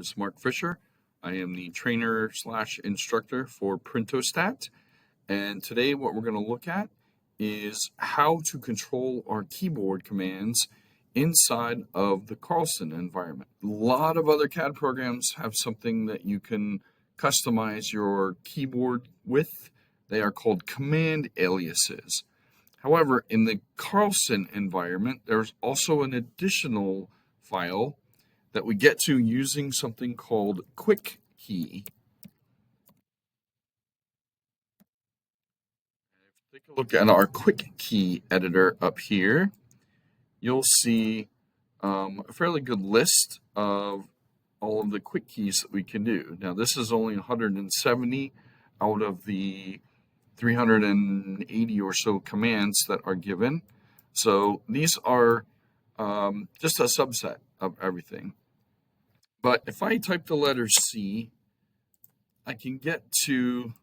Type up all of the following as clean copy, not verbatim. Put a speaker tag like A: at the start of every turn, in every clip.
A: is Mark Fisher. I am the trainer / instructor for Printostat. And today what we're going to look at is how to control our keyboard commands inside of the Carlson environment. A lot of other CAD programs have something that you can customize your keyboard with. They are called command aliases. However, in the Carlson environment, there's also an additional file that we get to using something called quick key. If you take a look at our quick key editor up here, you'll see a fairly good list of all of the quick keys that we can do. Now, this is only 170 out of the 380 or so commands that are given. So these are just a subset of everything. But if I type the letter C, I can get to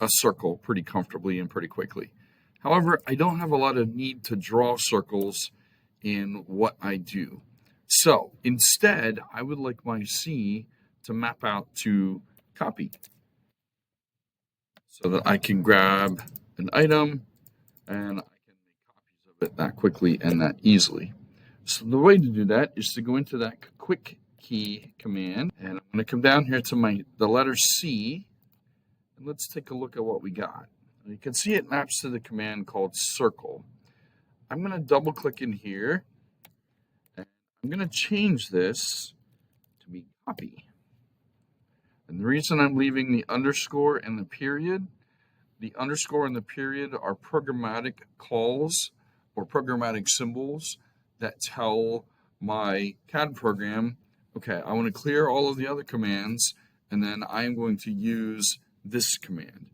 A: a circle pretty comfortably and pretty quickly. However, I don't have a lot of need to draw circles in what I do. So instead, I would like my C to map out to copy, so that I can grab an item and I can make copies of it that quickly and that easily. So the way to do that is to go into that quick key command, and I'm going to come down here to the letter C, and let's take a look at what we got. You can see it maps to the command called circle. I'm going to double click in here, and I'm going to change this to be copy. And the reason I'm leaving the underscore and the period are programmatic calls or programmatic symbols that tell my CAD program, okay, I want to clear all of the other commands, and then I'm going to use this command.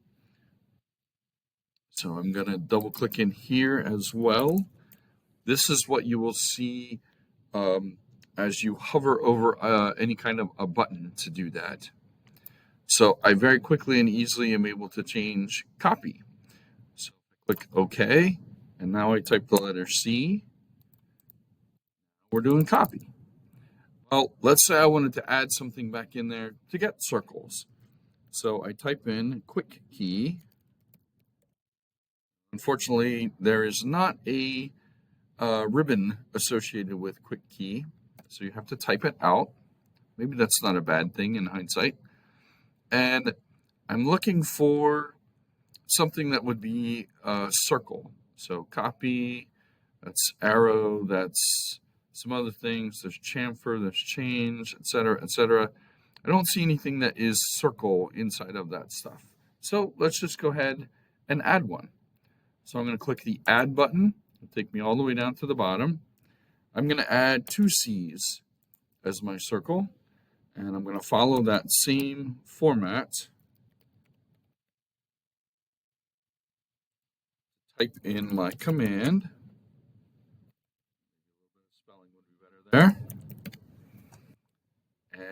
A: So I'm going to double click in here as well. This is what you will see as you hover over any kind of a button to do that. So I very quickly and easily am able to change copy. So I click OK, and now I type the letter C. We're doing copy. Well, let's say I wanted to add something back in there to get circles. So I type in quick key. Unfortunately, there is not a ribbon associated with quick key, so you have to type it out. Maybe that's not a bad thing in hindsight. And I'm looking for something that would be a circle. So copy, that's arrow, that's some other things. There's chamfer, there's change, etc., etc. I don't see anything that is circle inside of that stuff. So let's just go ahead and add one. So I'm going to click the add button. It'll take me all the way down to the bottom. I'm going to add 2 C's as my circle, and I'm going to follow that same format. Type in my command. Spelling would be better there.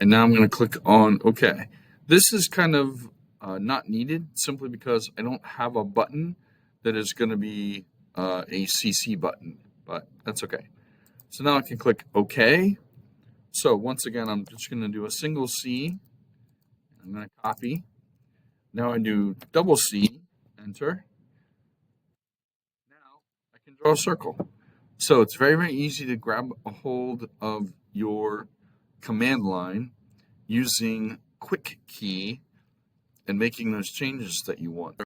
A: And now I'm going to click on OK. This is kind of not needed simply because I don't have a button that is going to be a CC button, but that's okay. So now I can click OK. So once again, I'm just going to do a single C. I'm going to copy. Now I do double C, enter. Now I can draw a circle. So it's very, very easy to grab a hold of your command line using quick key and making those changes that you want.